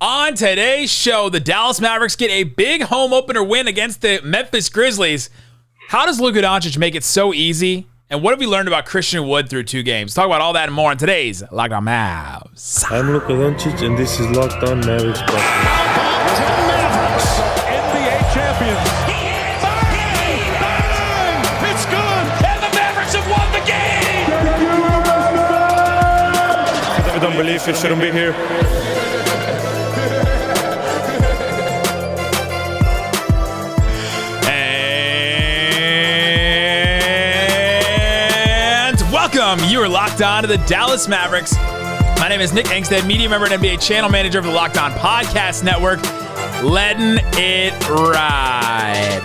On today's show, the Dallas Mavericks get a big home opener win against the Memphis Grizzlies. How does Luka Doncic make it so easy? And what have we learned about Christian Wood through 2 games? Talk about all that and more on today's Locked On Mavs. I'm Luka Doncic, and this is Locked On Mavericks. Mavericks, NBA champions. Bang! It's good, and the Mavericks have won the game. I don't believe you shouldn't be here. You are locked on to the Dallas Mavericks. My name is Nick Angstadt, media member and NBA channel manager of the Locked On Podcast Network. Letting it ride.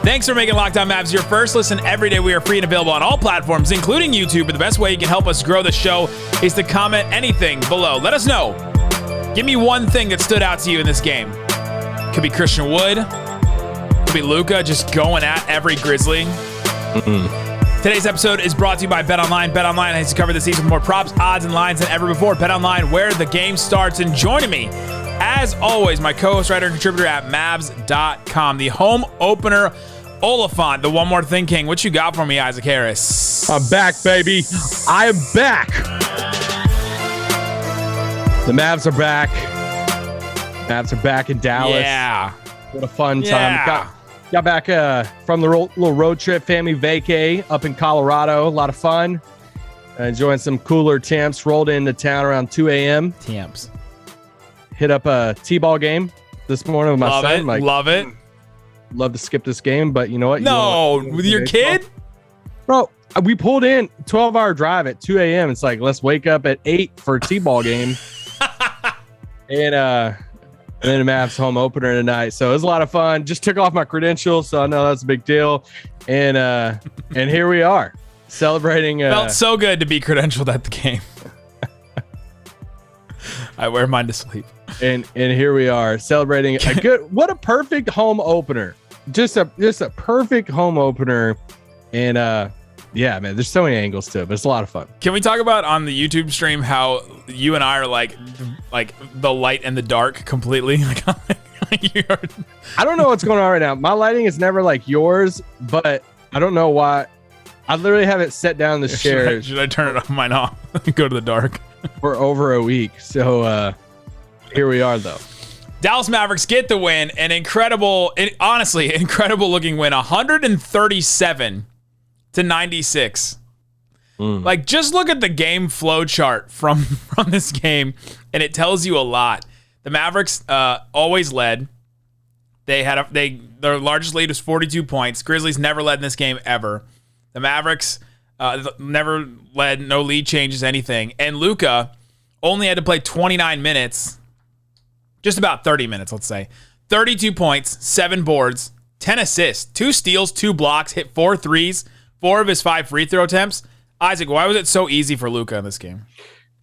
Thanks for making Locked On Mavs your first listen every day. We are free and available on all platforms, including YouTube. But the best way you can help us grow the show is to comment anything below. Let us know. Give me one thing that stood out to you in this game. Could be Christian Wood. Be Luka just going at every Grizzly. Today's episode is brought to you by BetOnline. BetOnline has covered the season with more props, odds, and lines than ever before. BetOnline, where the game starts. And joining me, as always, my co-host, writer, and contributor at Mavs.com, the home opener Oliphant, the One More Thing King. What you got for me, Isaac Harris? I'm back, baby. I am back. The Mavs are back. Mavs are back in Dallas. Yeah. What a fun time. Got back from the little road trip, family vacay up in Colorado. A lot of fun. Enjoying some cooler temps. Rolled into town around 2 a.m. Temps. Hit up a T-ball game this morning with my son. Love it. Love to skip this game, but you know what? With your kid? Bro, we pulled in 12-hour drive at 2 a.m. It's like, let's wake up at 8 for a T-ball game. And then the Mavs home opener tonight. So it was a lot of fun. Just took off my credentials, so I know that's a big deal. And here we are celebrating. Felt so good to be credentialed at the game. I wear mine to sleep. And here we are celebrating a good. What a perfect home opener! Just a perfect home opener. And yeah, man, there's so many angles to it, but it's a lot of fun. Can we talk about on the YouTube stream how you and I are like the light and the dark completely? I don't know what's going on right now. My lighting is never like yours, but I don't know why. I literally have it set down in the chair. Should I turn it off? Mine off. Go to the dark. For over a week. So here we are, though. Dallas Mavericks get the win. An incredible looking win. 137 to 96. Like, just look at the game flow chart from this game, and it tells you a lot. The Mavericks always led. Their largest lead was 42 points. Grizzlies never led in this game ever. The Mavericks never led, no lead changes, anything. And Luka only had to play 29 minutes, just about 30 minutes, let's say. 32 points, 7 boards, 10 assists, 2 steals, 2 blocks, hit 4 threes. 4 of his 5 free throw attempts. Isaac, why was it so easy for Luka in this game?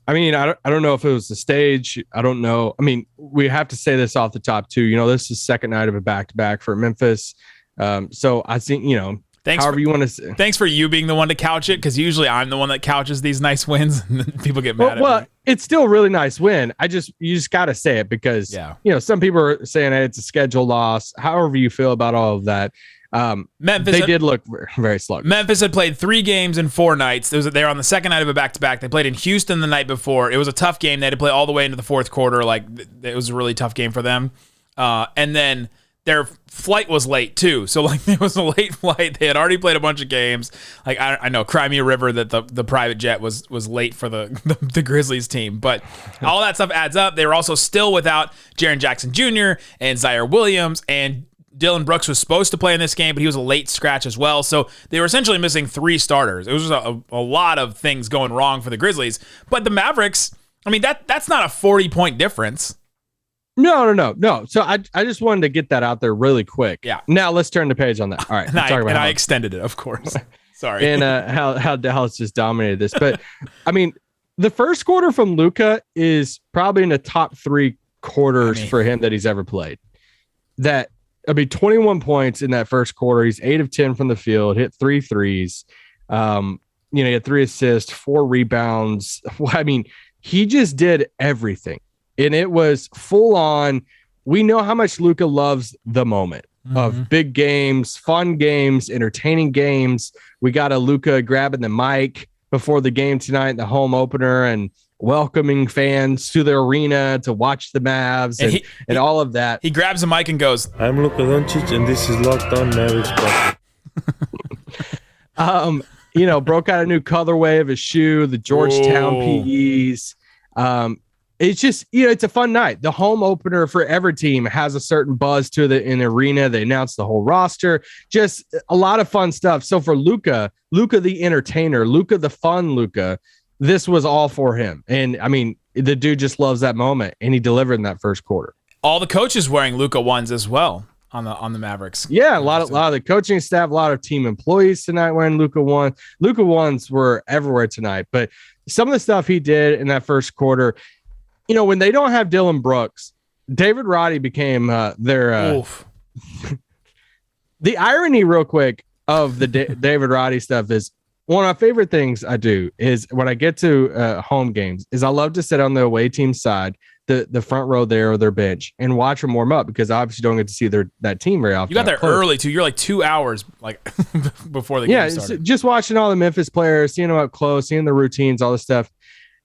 I mean, I don't know if it was the stage. I don't know. I mean, we have to say this off the top too. You know, this is second night of a back-to-back for Memphis. So I think, you know, however you want to say. Thanks for you being the one to couch it, because usually I'm the one that couches these nice wins and then people get mad at me. Well, it's still a really nice win. You just got to say it because, you know, some people are saying hey, it's a schedule loss. However you feel about all of that. Memphis did look very sluggish. Memphis had played 3 games in 4 nights. They were on the second night of a back-to-back. They played in Houston the night before. It was a tough game. They had to play all the way into the fourth quarter. Like, it was a really tough game for them. And then their flight was late too. So like, it was a late flight. They had already played a bunch of games. Like, I know Crimea River that the private jet was late for the Grizzlies team, but all that stuff adds up. They were also still without Jaren Jackson Jr. and Zaire Williams, and Dylan Brooks was supposed to play in this game, but he was a late scratch as well. So they were essentially missing 3 starters. It was just a lot of things going wrong for the Grizzlies. But the Mavericks, I mean, that's not a 40-point difference. No. So I just wanted to get that out there really quick. Yeah. Now let's turn the page on that. All right. I extended it, of course. Sorry. And how Dallas just dominated this. But, I mean, the first quarter from Luka is probably in the top 3 quarters for him that he's ever played. 21 points in that first quarter. He's 8 of 10 from the field, hit 3 threes. he had 3 assists, 4 rebounds. I mean, he just did everything. And it was full on. We know how much Luka loves the moment of big games, fun games, entertaining games. We got a Luka grabbing the mic before the game tonight, the home opener, and welcoming fans to the arena to watch the Mavs and all of that. He grabs the mic and goes, I'm Luka Doncic, and this is Locked On Mavericks. Broke out a new colorway of his shoe, the Georgetown PEs. It's just, it's a fun night. The home opener for every team has a certain buzz to in the arena. They announced the whole roster, just a lot of fun stuff. So for Luka the entertainer, Luka the fun Luka, this was all for him. And I mean, the dude just loves that moment, and he delivered in that first quarter. All the coaches wearing Luka ones as well on the Mavericks. Yeah, a lot of the coaching staff, a lot of team employees tonight wearing Luka one. Luka ones were everywhere tonight, but some of the stuff he did in that first quarter. When they don't have Dylan Brooks, David Roddy became their the irony real quick of the David Roddy stuff is one of my favorite things I do is when I get to home games is I love to sit on the away team side, the front row there or their bench and watch them warm up because I obviously don't get to see that team very often. You got there early too. You're like 2 hours before the game started. Just watching all the Memphis players, seeing them up close, seeing the routines, all this stuff.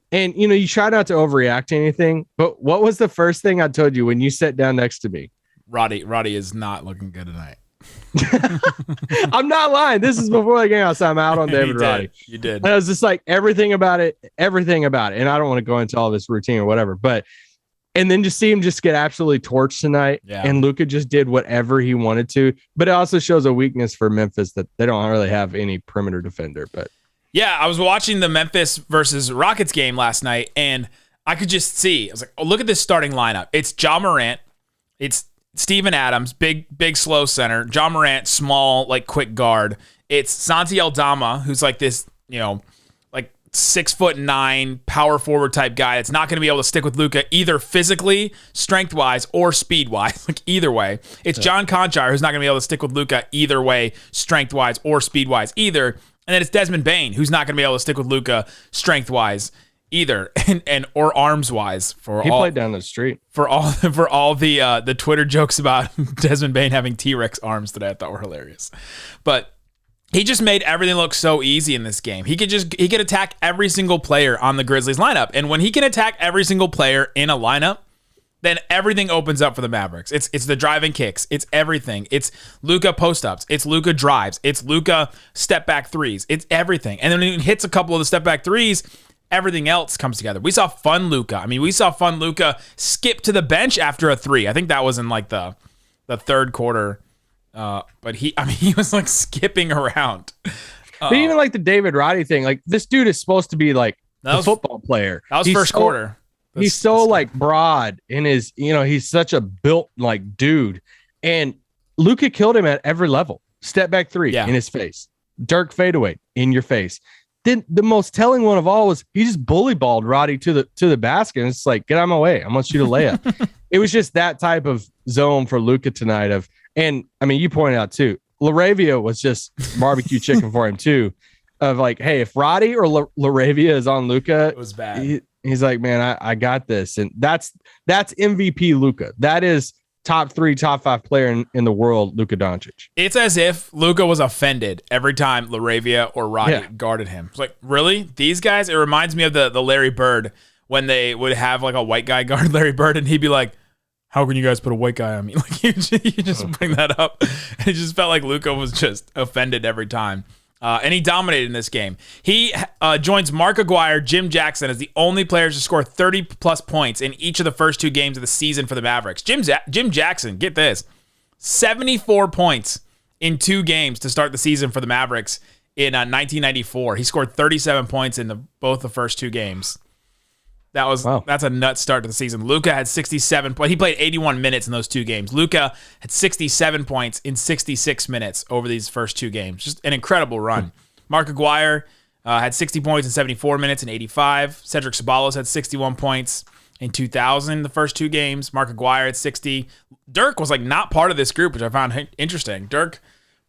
And, you try not to overreact to anything, but what was the first thing I told you when you sat down next to me? Roddy is not looking good tonight. I'm not lying. This is before the game, so I'm out on David Roddy. You did. And I was just like, everything about it. And I don't want to go into all this routine or whatever, and then just see him just get absolutely torched tonight. Yeah. And Luka just did whatever he wanted to, but it also shows a weakness for Memphis that they don't really have any perimeter defender, but. Yeah, I was watching the Memphis versus Rockets game last night, and I could just see. I was like, oh, look at this starting lineup. It's Ja Morant. It's Steven Adams, big, slow center. Ja Morant, small, quick guard. It's Santi Aldama, who's like this, 6'9" power forward type guy that's not going to be able to stick with Luka either physically, strength-wise, or speed-wise. Either way. It's John Conchar, who's not going to be able to stick with Luka either way, strength-wise or speed-wise either. And then it's Desmond Bane, who's not going to be able to stick with Luka strength-wise either, and or arms-wise. He played down the street. For all the Twitter jokes about Desmond Bane having T-Rex arms that I thought were hilarious. But he just made everything look so easy in this game. He could attack every single player on the Grizzlies lineup. And when he can attack every single player in a lineup, then everything opens up for the Mavericks. It's the driving kicks. It's everything. It's Luka post-ups. It's Luka drives. It's Luka step-back threes. It's everything. And then when he hits a couple of the step-back threes, everything else comes together. We saw fun Luka. We saw fun Luka skip to the bench after a three. I think that was in the third quarter. But he was skipping around. But even the David Roddy thing, this dude is supposed to be a football player. That was first quarter. He's so broad in his, he's such a built dude. And Luka killed him at every level. Step back three in his face. Dirk fadeaway in your face. Then the most telling one of all was he just bully balled Roddy to the basket. And it's get out of my way. I want you to lay up. It was just that type of zone for Luka tonight and you pointed out too, Laravia was just barbecue chicken for him too. Of hey, if Roddy or Laravia is on Luka, it was bad. He's like, man, I got this. And that's MVP Luka. That is top 3, top 5 player in the world, Luka Doncic. It's as if Luka was offended every time Laravia or Roddy guarded him. It's really? These guys? It reminds me of the Larry Bird when they would have a white guy guard Larry Bird and he'd be like, how can you guys put a white guy on me? You just bring that up. It just felt like Luka was just offended every time. And he dominated in this game. He joins Mark Aguirre, Jim Jackson as the only players to score 30-plus points in each of the first 2 games of the season for the Mavericks. Jim Jackson, get this, 74 points in 2 games to start the season for the Mavericks in 1994. He scored 37 points in both the first 2 games. That's a nuts start to the season. Luka had 67 points. He played 81 minutes in those 2 games. Luka had 67 points in 66 minutes over these first 2 games. Just an incredible run. Mark Aguirre had 60 points in 74 minutes in 85. Cedric Ceballos had 61 points in 2000 the first 2 games. Mark Aguirre had 60. Dirk was not part of this group, which I found interesting. Dirk,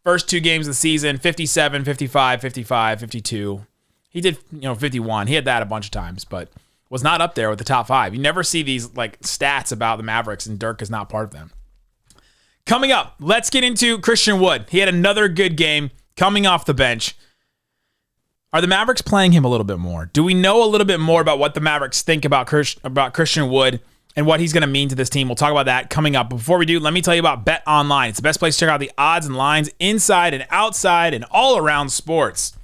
first 2 games of the season, 57, 55, 55, 52. He did, 51. He had that a bunch of times, but was not up there with the top 5. You never see these like stats about the Mavericks, and Dirk is not part of them. Coming up, let's get into Christian Wood. He had another good game coming off the bench. Are the Mavericks playing him a little bit more? Do we know a little bit more about what the Mavericks think about Christian Wood and what he's going to mean to this team? We'll talk about that coming up. Before we do, let me tell you about BetOnline. It's the best place to check out the odds and lines inside and outside and all around sports.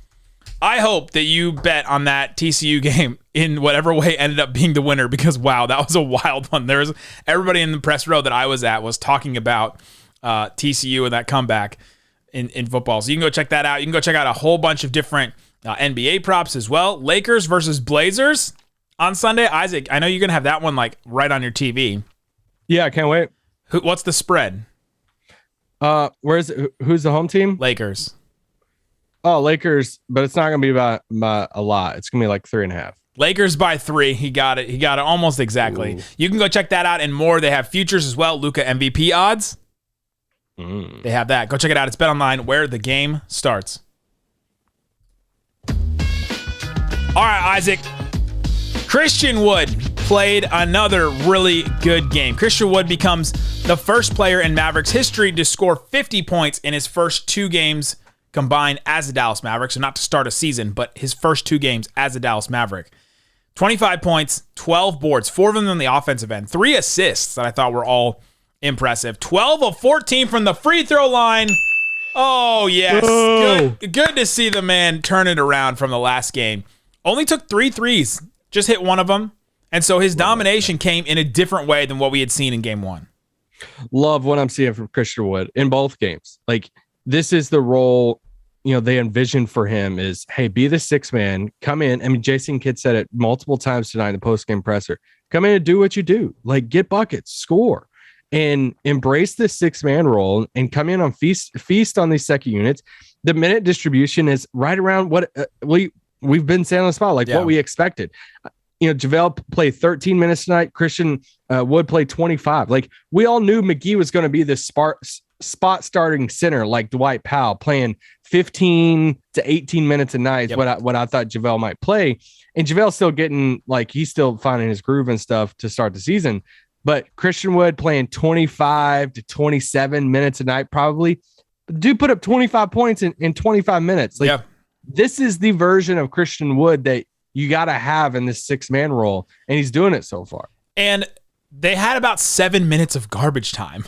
I hope that you bet on that TCU game in whatever way ended up being the winner, because, wow, that was a wild one. Everybody in the press row that I was at was talking about TCU and that comeback in football. So you can go check that out. You can go check out a whole bunch of different NBA props as well. Lakers versus Blazers on Sunday. Isaac, I know you're going to have that one like right on your TV. Yeah, I can't wait. What's the spread? Who's the home team? Lakers. Oh, Lakers, but it's not going to be by a lot. It's going to be like 3.5. Lakers by 3. He got it. He got it almost exactly. Ooh. You can go check that out and more. They have futures as well. Luka MVP odds. They have that. Go check it out. It's BetOnline, where the game starts. All right, Isaac. Christian Wood played another really good game. Christian Wood becomes the first player in Mavericks history to score 50 points in his first 2 games combined as a Dallas Maverick. So not to start a season, but his first 2 games as a Dallas Maverick. 25 points, 12 boards, 4 of them on the offensive end, 3 assists that I thought were all impressive. 12 of 14 from the free throw line. Oh, yes. Good to see the man turn it around from the last game. Only took 3 threes, just hit 1 of them. And so his domination came in a different way than what we had seen in game 1. Love what I'm seeing from Christian Wood in both games. Like, this is the role, they envisioned for him is, hey, be the 6th man, come in. I mean, Jason Kidd said it multiple times tonight in the post-game presser. Come in and do what you do. Like, get buckets, score, and embrace the 6th man role and come in on feast on these second units. The minute distribution is right around what we've been saying on the spot, like what we expected. JaVale played 13 minutes tonight. Christian Wood played 25. Like, we all knew McGee was going to be this spot starting center like Dwight Powell, playing 15 to 18 minutes a night. Yep. What I thought JaVale might play. And JaVale's still getting, like, he's still finding his groove and stuff to start the season. But Christian Wood playing 25 to 27 minutes a night probably. Dude put up 25 points in 25 minutes. Like, this is the version of Christian Wood that you got to have in this 6th man role, and he's doing it so far. And they had about 7 minutes of garbage time.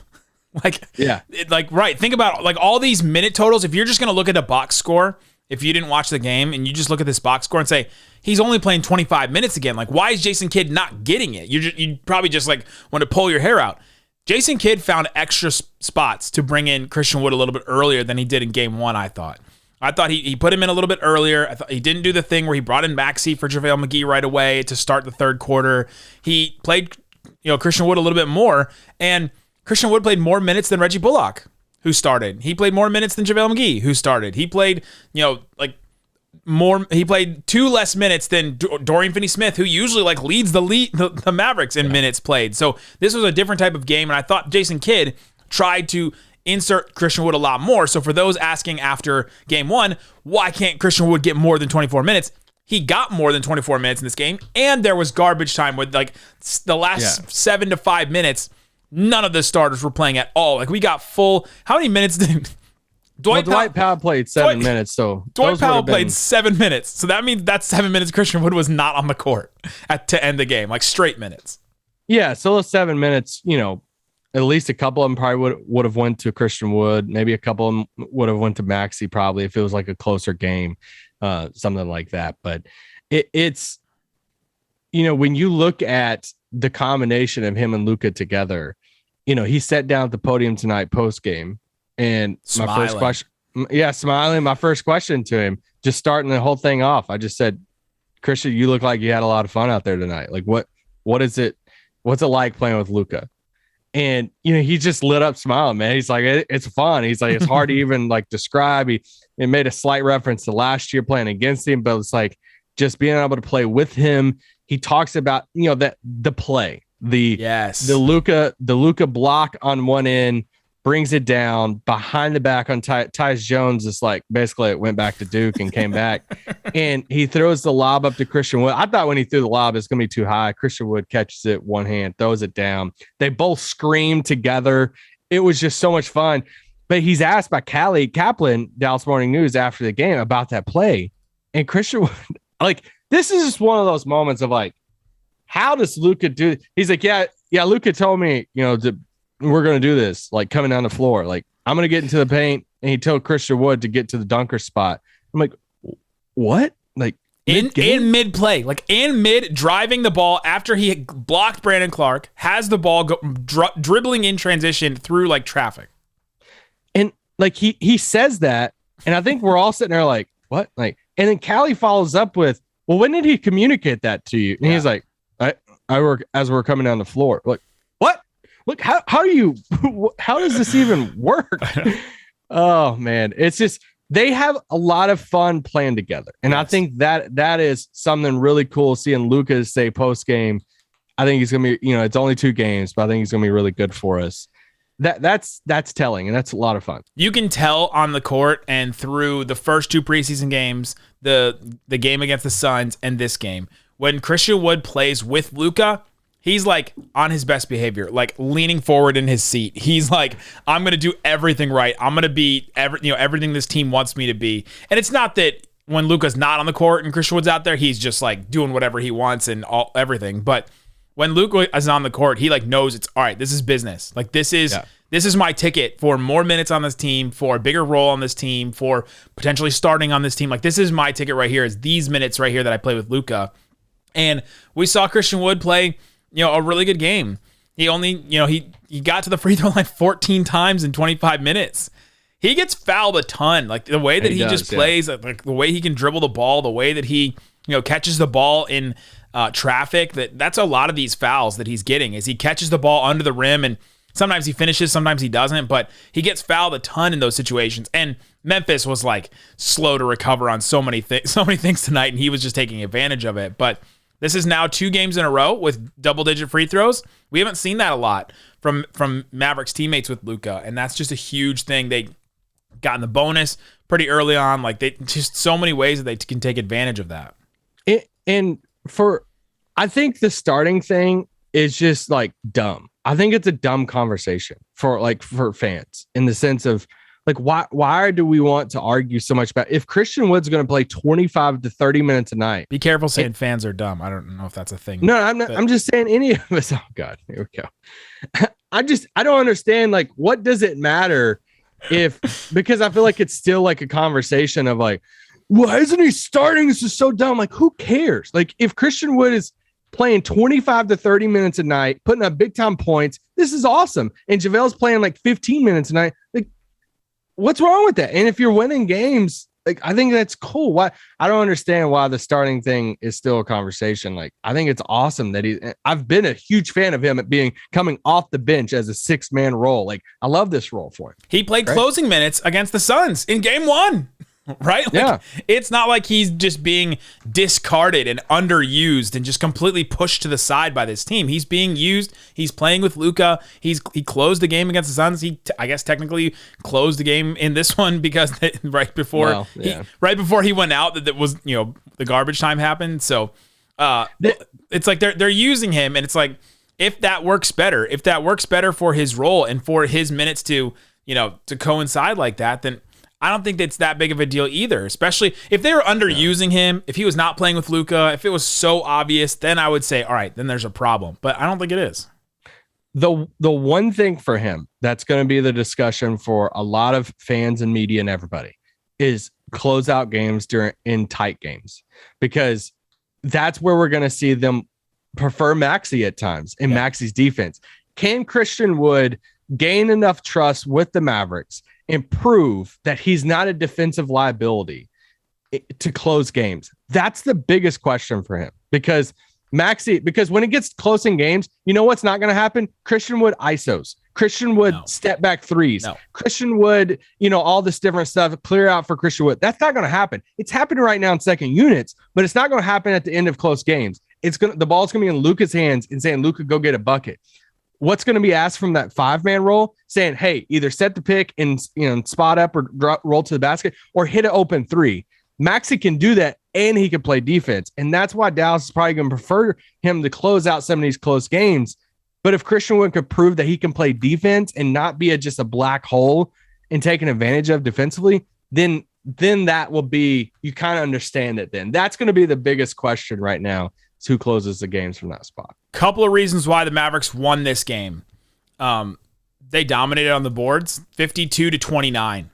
Right. Think about like all these minute totals. If you're just going to look at a box score, if you didn't watch the game and you just look at this box score and say, he's only playing 25 minutes again. Like, why is Jason Kidd not getting it? You probably just like want to pull your hair out. Jason Kidd found extra spots to bring in Christian Wood a little bit earlier than he did in game 1, I thought. He put him in a little bit earlier. I thought he didn't do the thing where he brought in Maxey for JaVale McGee right away to start the third quarter. He played, Christian Wood a little bit more, and Christian Wood played more minutes than Reggie Bullock, who started. He played more minutes than JaVale McGee, who started. He played, he played 2 less minutes than Dorian Finney-Smith, who usually leads the Mavericks in minutes played. So this was a different type of game, and I thought Jason Kidd tried to insert Christian Wood a lot more. So for those asking after game 1, why can't Christian Wood get more than 24 minutes? He got more than 24 minutes in this game, and there was garbage time with the last 7 to 5 minutes. None of the starters were playing at all. Like, we got full. How many minutes did Dwight Powell played 7 minutes? So Dwight Powell played 7 minutes. So that means that's 7 minutes Christian Wood was not on the court to end the game, like straight minutes. Yeah, so those 7 minutes, at least a couple of them probably would have went to Christian Wood. Maybe a couple of them would have went to Maxey probably if it was like a closer game, something like that. But it's, when you look at the combination of him and Luka together, he sat down at the podium tonight post game, and smiling. My first question, smiling. My first question to him, just starting the whole thing off, I just said, Christian, you look like you had a lot of fun out there tonight. Like, what is it? What's it like playing with Luka? And, he just lit up smiling, man. He's like, it's fun. He's like, it's hard to even describe. He made a slight reference to last year playing against him, but it's like just being able to play with him. He talks about, that the play, the Luka block on one end, brings it down behind the back on Tyus Jones. Is like basically it went back to Duke and came back, and he throws the lob up to Christian Wood. I thought when he threw the lob, it's going to be too high. Christian Wood catches it one hand, throws it down. They both scream together. It was just so much fun. But he's asked by Callie Kaplan, Dallas Morning News, after the game about that play, and Christian Wood, like, this is just one of those moments of like, how does Luka do it? He's like, yeah, Luka told me, we're going to do this, like coming down the floor. Like, I'm going to get into the paint. And he told Christian Wood to get to the dunker spot. I'm like, what? Like in mid play, like in mid driving the ball after he blocked Brandon Clark, has the ball dribbling in transition through like traffic. And like, he says that. And I think we're all sitting there like, what? Like, and then Callie follows up with, well, when did he communicate that to you? And he's like, I work as we're coming down the floor. Like, what? Look, how does this even work? Oh man, it's just, they have a lot of fun playing together. And yes. I think that is something really cool seeing Luka say post game. I think he's going to be, it's only 2 games, but I think he's going to be really good for us. That's telling, and that's a lot of fun. You can tell on the court and through the first 2 preseason games, the game against the Suns and this game, when Christian Wood plays with Luka, he's like on his best behavior, like leaning forward in his seat. He's like, I'm going to do everything right. I'm going to be everything this team wants me to be. And it's not that when Luka's not on the court and Christian Wood's out there, he's just like doing whatever he wants and everything. But when Luka is on the court, he like knows it's all right. This is business. Like this is my ticket for more minutes on this team, for a bigger role on this team, for potentially starting on this team. Like this is my ticket right here. Is these minutes right here that I play with Luka. And we saw Christian Wood play, a really good game. He only, he got to the free throw line 14 times in 25 minutes. He gets fouled a ton. Like the way that he just plays, like the way he can dribble the ball, the way that he, catches the ball in traffic. That's a lot of these fouls that he's getting. Is he catches the ball under the rim, and sometimes he finishes, sometimes he doesn't, but he gets fouled a ton in those situations. And Memphis was like slow to recover on so many things tonight, and he was just taking advantage of it. But this is now 2 games in a row with double-digit free throws. We haven't seen that a lot from Mavericks teammates with Luka, and that's just a huge thing. They got in the bonus pretty early on. Like they just so many ways that they can take advantage of that. I think the starting thing is just like dumb. I think it's a dumb conversation for fans in the sense of like, why do we want to argue so much about if Christian Wood's going to play 25 to 30 minutes a night? Be careful saying fans are dumb. I don't know if that's a thing. No, I'm not. I'm just saying any of us. Oh God, here we go. I don't understand. Like, what does it matter because I feel like it's still like a conversation of like, why isn't he starting? This is so dumb. Like, who cares? Like, if Christian Wood is playing 25 to 30 minutes a night, putting up big time points, this is awesome. And JaVale's playing like 15 minutes a night. Like, what's wrong with that? And if you're winning games, like, I think that's cool. Why? I don't understand why the starting thing is still a conversation. Like, I think it's awesome that I've been a huge fan of him coming off the bench as a 6-man role. Like, I love this role for him. He played closing minutes against the Suns in game 1. Right? Like, yeah. It's not like he's just being discarded and underused and just completely pushed to the side by this team. He's being used. He's playing with Luka. He closed the game against the Suns. I guess technically closed the game in this one because right before he went out, that was the garbage time happened. So it's like they're using him, and it's like if that works better for his role and for his minutes to coincide like that, then I don't think that's that big of a deal either, especially if they were underusing him. If he was not playing with Luka, if it was so obvious, then I would say, all right, then there's a problem. But I don't think it is. The one thing for him that's going to be the discussion for a lot of fans and media and everybody is closeout games in tight games, because that's where we're going to see them prefer Maxey at times in Maxey's defense. Can Christian Wood gain enough trust with the Mavericks and prove that he's not a defensive liability to close games? That's the biggest question for him, because when it gets close in games, what's not going to happen? Christian Wood ISOs, Christian Wood step back threes, Christian Wood, all this different stuff, clear out for Christian Wood. That's not going to happen. It's happening right now in second units, but it's not going to happen at the end of close games. The ball's going to be in Luka's hands and saying, Luka, go get a bucket. what's going to be asked from that 5-man role, saying, hey, either set the pick and spot up or roll to the basket or hit an open three. Maxey can do that, and he can play defense. And that's why Dallas is probably going to prefer him to close out some of these close games. But if Christian Wood could prove that he can play defense and not be just a black hole and taken advantage of defensively, then that will be, you kind of understand it then. That's going to be the biggest question right now, is who closes the games from that spot. Couple of reasons why the Mavericks won this game. They dominated on the boards, 52-29.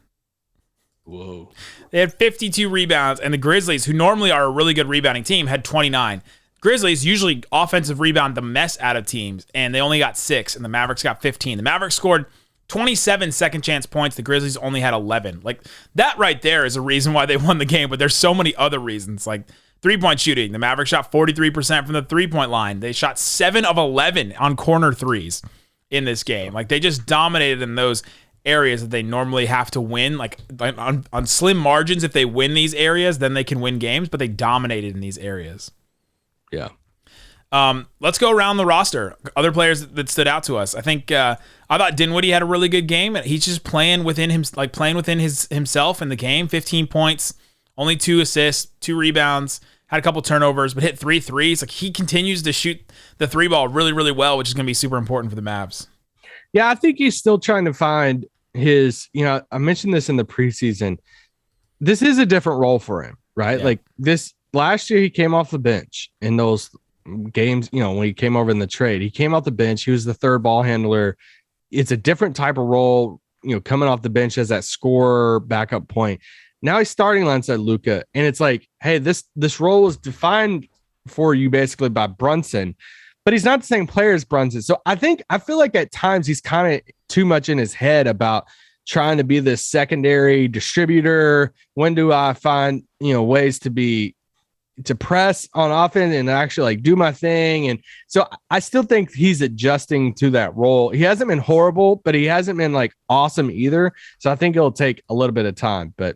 Whoa. They had 52 rebounds, and the Grizzlies, who normally are a really good rebounding team, had 29. Grizzlies usually offensive rebound the mess out of teams, and they only got 6, and the Mavericks got 15. The Mavericks scored 27 second chance points. The Grizzlies only had 11. Like, that right there is a reason why they won the game, but there's so many other reasons. Like, three-point shooting. The Mavericks shot 43% from the three-point line. They shot 7 of 11 on corner threes in this game. Like, they just dominated in those areas that they normally have to win. Like on slim margins, if they win these areas, then they can win games, but they dominated in these areas. Yeah. Let's go around the roster. Other players that stood out to us. I think I thought Dinwiddie had a really good game. He's just playing within himself in the game. 15 points, only 2 assists, 2 rebounds, had a couple turnovers, but hit 3 threes. Like, he continues to shoot the 3 ball really, really well, which is going to be super important for the Mavs. Yeah, I think he's still trying to find his, I mentioned this in the preseason. This is a different role for him, right? Yeah. Like, this last year, he came off the bench in those games, when he came over in the trade. He came off the bench. He was the third ball handler. It's a different type of role, coming off the bench as that scorer backup point. Now he's starting alongside Luka, and it's like, hey, this role was defined for you basically by Brunson, but he's not the same player as Brunson. So I feel like at times he's kind of too much in his head about trying to be this secondary distributor. When do I find, ways to press on offense and actually like do my thing? And so I still think he's adjusting to that role. He hasn't been horrible, but he hasn't been like awesome either. So I think it'll take a little bit of time, but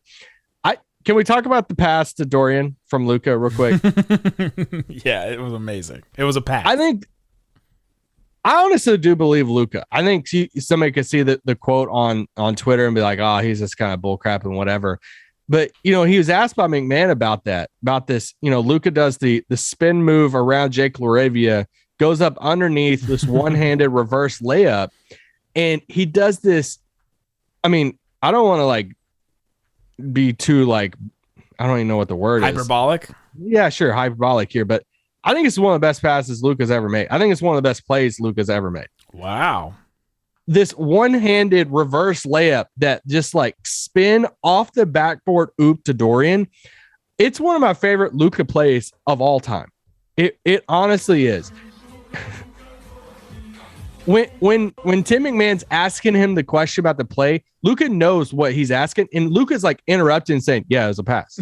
can we talk about the pass to Dorian from Luka real quick? Yeah, it was amazing. It was a pass. I honestly do believe Luka. I think somebody could see the quote on Twitter and be like, oh, he's just kind of bullcrap and whatever. But, he was asked by McMahon about this. Luka does the spin move around Jake LaRavia, goes up underneath this one-handed reverse layup. And he does this. I mean, I don't want to like be too like, I don't even know what the word hyperbolic. Is. Yeah, sure. Hyperbolic here. But I think it's one of the best passes Luka's ever made. I think it's one of the best plays Luka's ever made. Wow. This one-handed reverse layup that just like spin off the backboard oop to Dorian. It's one of my favorite Luka plays of all time. It honestly is. When Tim McMahon's asking him the question about the play, Luka knows what he's asking, and Luka's like interrupting and saying, yeah, it was a pass.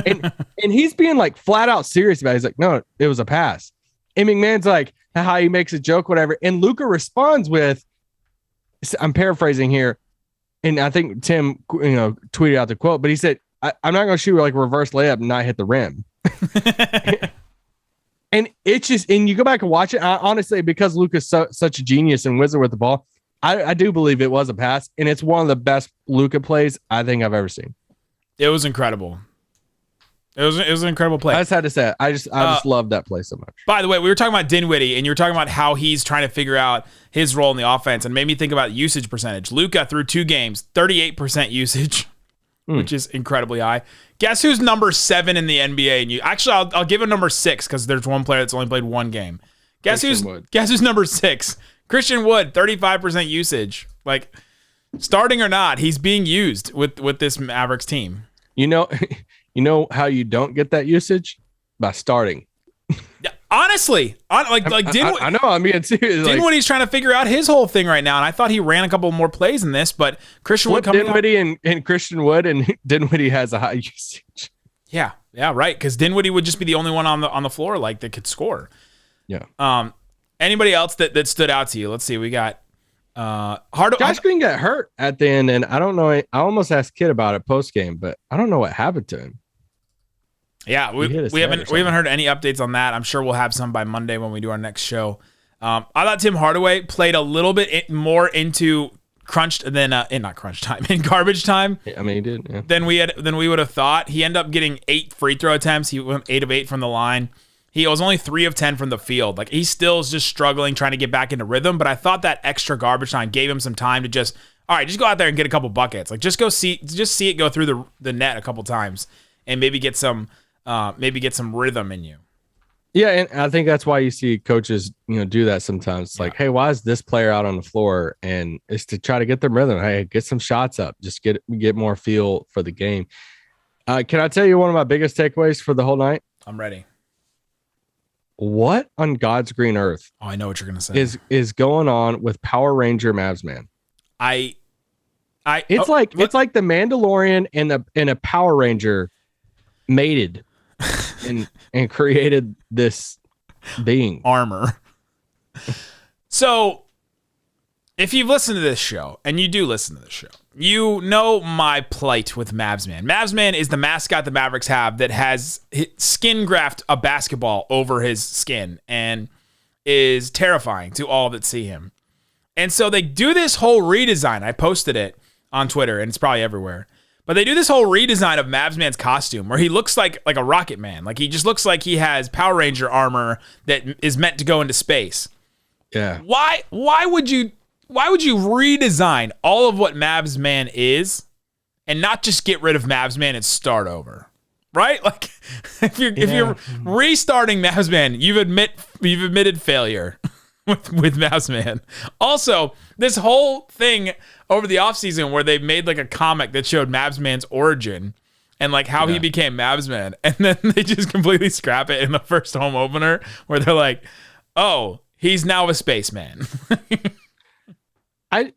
and he's being like flat out serious about it. He's like, no, it was a pass. And McMahon's like, how he makes a joke, whatever. And Luka responds with, I'm paraphrasing here, and I think Tim, tweeted out the quote, but he said, I'm not going to shoot like a reverse layup and not hit the rim. And it's just, and you go back and watch it. Honestly, because Luka's such a genius and wizard with the ball, I do believe it was a pass, and it's one of the best Luka plays I think I've ever seen. It was incredible. It was an incredible play. I just had to say it. I just love that play so much. By the way, we were talking about Dinwiddie, and you were talking about how he's trying to figure out his role in the offense, and made me think about usage percentage. Luka through 2 games, 38% usage, which is incredibly high. Guess who's number 7 in the NBA? And I'll give him number 6 because there's one player that's only played 1 game. Guess who's number 6? Christian Wood, 35% usage. Like, starting or not, he's being used with this Mavericks team. You know how you don't get that usage? By starting. Honestly, Dinwiddie, I know. I'm being serious. Dinwiddie's trying to figure out his whole thing right now, and I thought he ran a couple more plays in this, but Christian Wood coming Dinwiddie and Christian Wood, and Dinwiddie has a high usage. Yeah, right. Because Dinwiddie would just be the only one on the floor like that could score. Yeah. Anybody else that stood out to you? Let's see. We got Josh Green got hurt at the end, and I don't know. I almost asked Kid about it post game, but I don't know what happened to him. Yeah, we haven't heard any updates on that. I'm sure we'll have some by Monday when we do our next show. I thought Tim Hardaway played a little bit more into in garbage time. I mean, he did. Yeah. Than we would have thought. He ended up getting 8 free throw attempts. He went 8 of 8 from the line. He was only 3 of 10 from the field. Like, he still is just struggling, trying to get back into rhythm. But I thought that extra garbage time gave him some time to just go out there and get a couple buckets. Like, just see it go through the net a couple times and maybe get some rhythm in you. Yeah, and I think that's why you see coaches, do that sometimes. It's like, hey, why is this player out on the floor? And it's to try to get them rhythm. Hey, get some shots up. Just get more feel for the game. Can I tell you one of my biggest takeaways for the whole night? I'm ready. What on God's green earth? Oh, I know what you're gonna say. Is going on with Power Ranger Mavs Man? It's like the Mandalorian and a Power Ranger mated. and created this being armor. So if you've listened to this show, and you do listen to this show, you know my plight with Mavs Man. Mavs Man is the mascot the Mavericks have that has skin graft a basketball over his skin and is terrifying to all that see him. And so they do this whole redesign. I posted it on Twitter, and it's probably everywhere. But they do this whole redesign of Mavs Man's costume where he looks like a rocket man. Like, he just looks like he has Power Ranger armor that is meant to go into space. Yeah. Why would you redesign all of what Mavs Man is and not just get rid of Mavs Man and start over? Right? Like, if you're restarting Mavs Man, you've admitted failure with Mavs Man. Also, this whole thing over the offseason where they made like a comic that showed Mavs Man's origin and like how he became Mavs Man, and then they just completely scrap it in the first home opener where they're like, oh, he's now a spaceman. I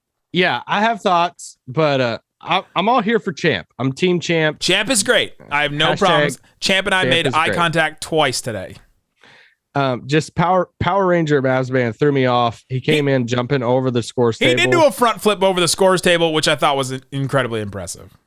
have thoughts, but I'm all here for Champ. I'm team Champ. Champ is great. I have no problems. Champ and I made eye contact twice today. Just Power Ranger Mavs Man threw me off. He came in jumping over the scores table. He did do a front flip over the scores table, which I thought was incredibly impressive.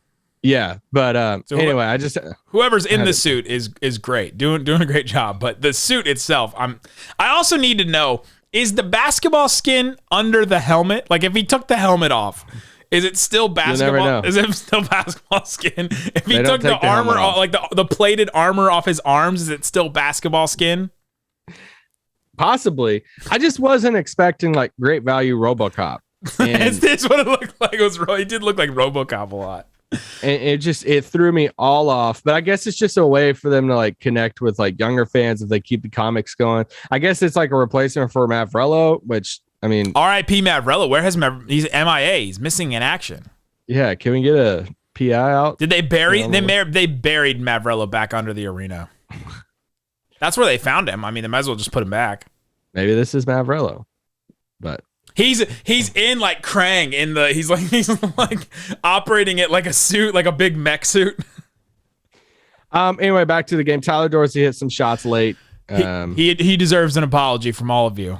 Yeah, but anyway, whoever's in the suit is great, doing a great job. But the suit itself, I also need to know, is the basketball skin under the helmet? Like, if he took the helmet off, is it still basketball? You'll never know. Is it still basketball skin? If he took the armor off, like the plated armor off his arms, is it still basketball skin? Possibly. I just wasn't expecting like great value RoboCop. Is this what it looked like? It did look like RoboCop a lot. And it threw me all off. But I guess it's just a way for them to like connect with like younger fans if they keep the comics going. I guess it's like a replacement for Mavrello, which I mean, R.I.P. Mavrello. Where has he's MIA? He's missing in action. Yeah, can we get a PI out? Did they bury? They buried Mavrello back under the arena. That's where they found him. I mean, they might as well just put him back. Maybe this is Mavrello, but he's in like Krang in the he's like operating it like a suit, like a big mech suit. Anyway, back to the game. Tyler Dorsey hit some shots late. He deserves an apology from all of you.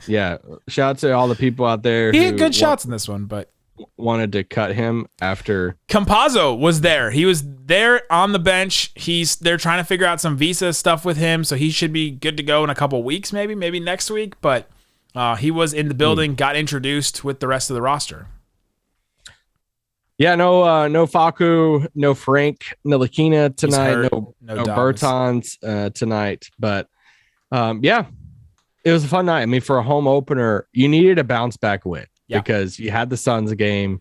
Yeah, shout out to all the people out there. He had good shots in this one, but wanted to cut him after. Campazzo was there. He was there on the bench. They're trying to figure out some visa stuff with him, so he should be good to go in a couple weeks, maybe next week. But he was in the building, got introduced with the rest of the roster. Yeah, no Facu, no Frank Ntilikina tonight, no Bertans tonight. But yeah, it was a fun night. I mean, for a home opener, you needed a bounce back win. Yeah. Because you had the Suns game.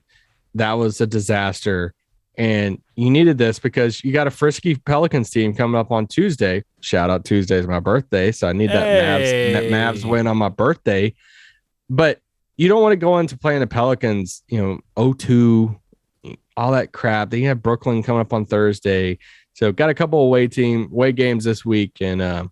That was a disaster. And you needed this because you got a frisky Pelicans team coming up on Tuesday. Shout out, Tuesday is my birthday. So I need that Mavs win on my birthday. But you don't want to go into playing the Pelicans, 0-2, all that crap. Then you have Brooklyn coming up on Thursday. So got a couple of away games this week. And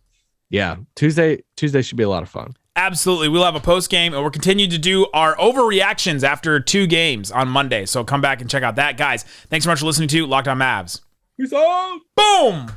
yeah, Tuesday should be a lot of fun. Absolutely. We'll have a post game, and we'll continue to do our overreactions after 2 games on Monday. So come back and check out that. Guys, thanks so much for listening to Locked On Mavs. Peace out. Boom.